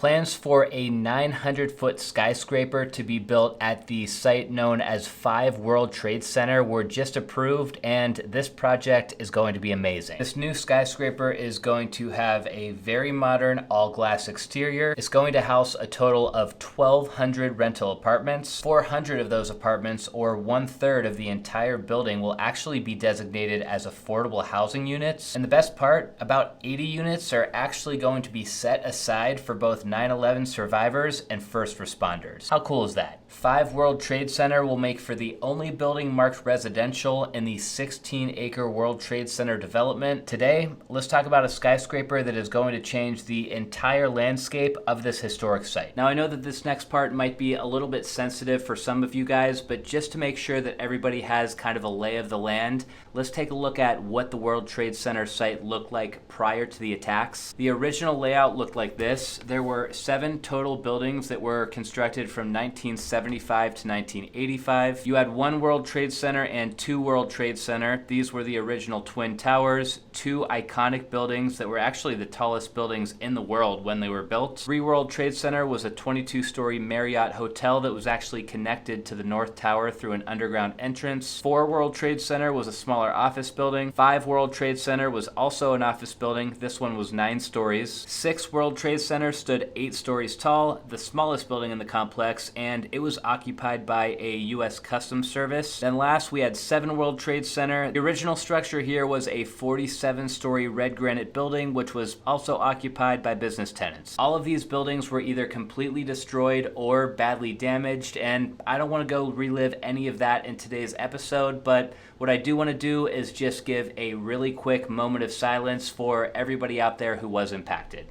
Plans for a 900-foot skyscraper to be built at the site known as 5 World Trade Center were just approved, and this project is going to be amazing. This new skyscraper is going to have a very modern all-glass exterior. It's going to house a total of 1,200 rental apartments. 400 of those apartments, or 1/3 of the entire building, will actually be designated as affordable housing units. And the best part, about 80 units are actually going to be set aside for both 9/11 survivors and first responders. How cool is that? 5 World Trade Center will make for the only building marked residential in the 16-acre World Trade Center development. Today, let's talk about a skyscraper that is going to change the entire landscape of this historic site. Now, I know that this next part might be a little bit sensitive for some of you guys, but just to make sure that everybody has kind of a lay of the land, let's take a look at what the World Trade Center site looked like prior to the attacks. The original layout looked like this. There were 7 total buildings that were constructed from 1975 to 1985. You had 1 World Trade Center and 2 World Trade Center. These were the original Twin Towers, 2 iconic buildings that were actually the tallest buildings in the world when they were built. 3 World Trade Center was a 22-story Marriott hotel that was actually connected to the North Tower through an underground entrance. 4 World Trade Center was a smaller office building. 5 World Trade Center was also an office building. This one was 9 stories. 6 World Trade Center stood 8 stories tall, the smallest building in the complex, and it was occupied by a U.S. Customs Service. Then last, we had 7 World Trade Center. The original structure here was a 47-story red granite building, which was also occupied by business tenants. All of these buildings were either completely destroyed or badly damaged, and I don't want to go relive any of that in today's episode, but what I do want to do is just give a really quick moment of silence for everybody out there who was impacted.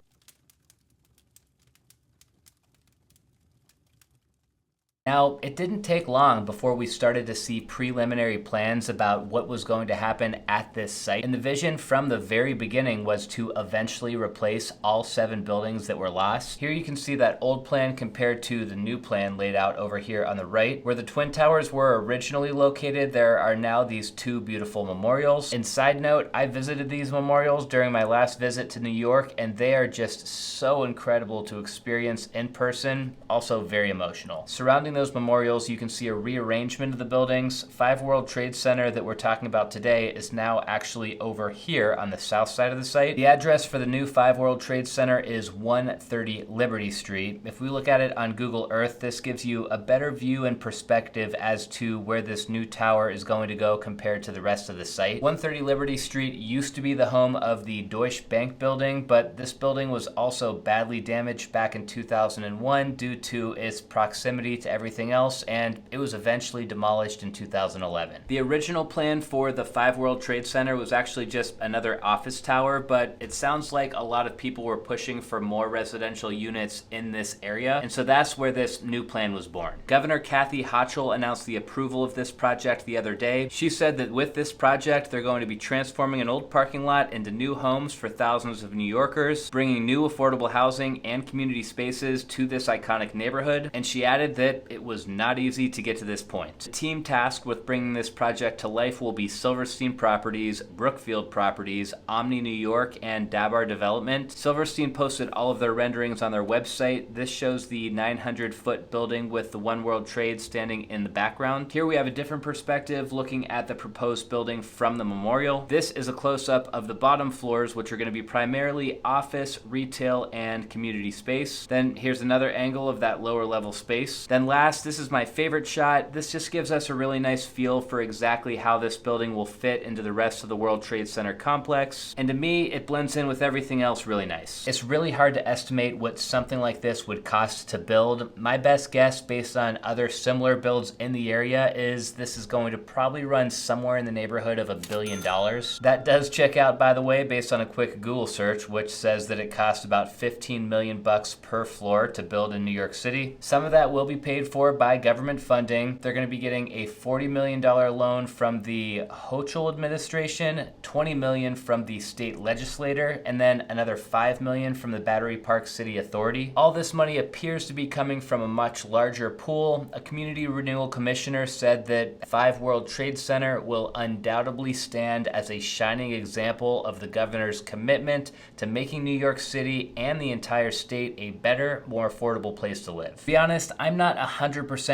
Now, it didn't take long before we started to see preliminary plans about what was going to happen at this site. And the vision from the very beginning was to eventually replace all 7 buildings that were lost. Here you can see that old plan compared to the new plan laid out over here on the right. Where the Twin Towers were originally located, there are now these 2 beautiful memorials. And side note, I visited these memorials during my last visit to New York, and they are just so incredible to experience in person, also very emotional. Surrounding those memorials, you can see a rearrangement of the buildings. 5 World Trade Center that we're talking about today is now actually over here on the south side of the site. The address for the new 5 World Trade Center is 130 Liberty Street. If we look at it on Google Earth, this gives you a better view and perspective as to where this new tower is going to go compared to the rest of the site. 130 Liberty Street used to be the home of the Deutsche Bank building, but this building was also badly damaged back in 2001 due to its proximity to everything else, and it was eventually demolished in 2011. The original plan for the 5 World Trade Center was actually just another office tower, but it sounds like a lot of people were pushing for more residential units in this area, and so that's where this new plan was born. Governor Kathy Hochul announced the approval of this project the other day. She said that with this project, they're going to be transforming an old parking lot into new homes for thousands of New Yorkers, bringing new affordable housing and community spaces to this iconic neighborhood, and she added that it was not easy to get to this point. The team tasked with bringing this project to life will be Silverstein Properties, Brookfield Properties, Omni New York, and Dabar Development. Silverstein posted all of their renderings on their website. This shows the 900-foot building with the One World Trade standing in the background. Here we have a different perspective looking at the proposed building from the memorial. This is a close-up of the bottom floors, which are going to be primarily office, retail, and community space. Then here's another angle of that lower level space. Then last, this is my favorite shot. This just gives us a really nice feel for exactly how this building will fit into the rest of the World Trade Center complex. And to me, it blends in with everything else really nice. It's really hard to estimate what something like this would cost to build. My best guess, based on other similar builds in the area, is this is going to probably run somewhere in the neighborhood of $1 billion. That does check out, by the way, based on a quick Google search, which says that it costs about $15 million per floor to build in New York City. Some of that will be paid for for by government funding. They're going to be getting a $40 million loan from the Hochul administration, $20 million from the state legislator, and then another $5 million from the Battery Park City Authority. All this money appears to be coming from a much larger pool. A community renewal commissioner said that 5 World Trade Center will undoubtedly stand as a shining example of the governor's commitment to making New York City and the entire state a better, more affordable place to live. To be honest, I'm not 100%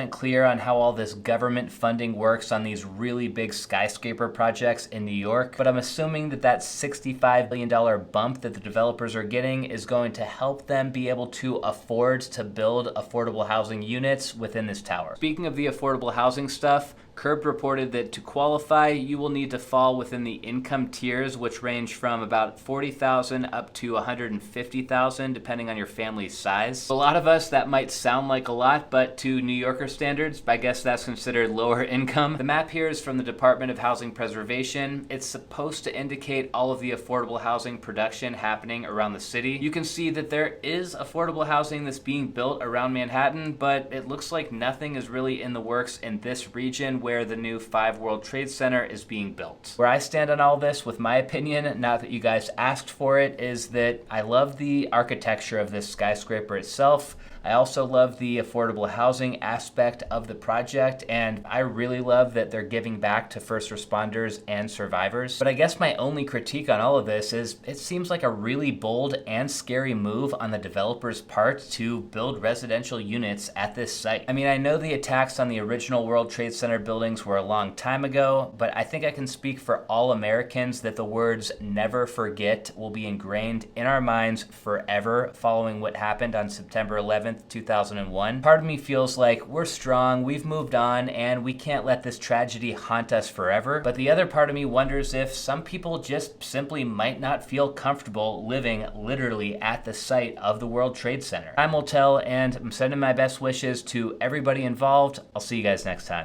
clear on how all this government funding works on these really big skyscraper projects in New York, but I'm assuming that that $65 billion bump that the developers are getting is going to help them be able to afford to build affordable housing units within this tower. Speaking of the affordable housing stuff, Curbed reported that to qualify, you will need to fall within the income tiers, which range from about $40,000 up to $150,000, depending on your family's size. A lot of us, that might sound like a lot, but to New Yorker standards, I guess that's considered lower income. The map here is from the Department of Housing Preservation. It's supposed to indicate all of the affordable housing production happening around the city. You can see that there is affordable housing that's being built around Manhattan, but it looks like nothing is really in the works in this region where the new 5 World Trade Center is being built. Where I stand on all this with my opinion, now that you guys asked for it, is that I love the architecture of this skyscraper itself. I also love the affordable housing aspect of the project, and I really love that they're giving back to first responders and survivors. But I guess my only critique on all of this is it seems like a really bold and scary move on the developer's part to build residential units at this site. I mean, I know the attacks on the original World Trade Center buildings were a long time ago, but I think I can speak for all Americans that the words "never forget" will be ingrained in our minds forever following what happened on September 11th, 2001. Part of me feels like we're strong, we've moved on, and we can't let this tragedy haunt us forever. But the other part of me wonders if some people just simply might not feel comfortable living literally at the site of the World Trade Center. Time will tell, and I'm sending my best wishes to everybody involved. I'll see you guys next time.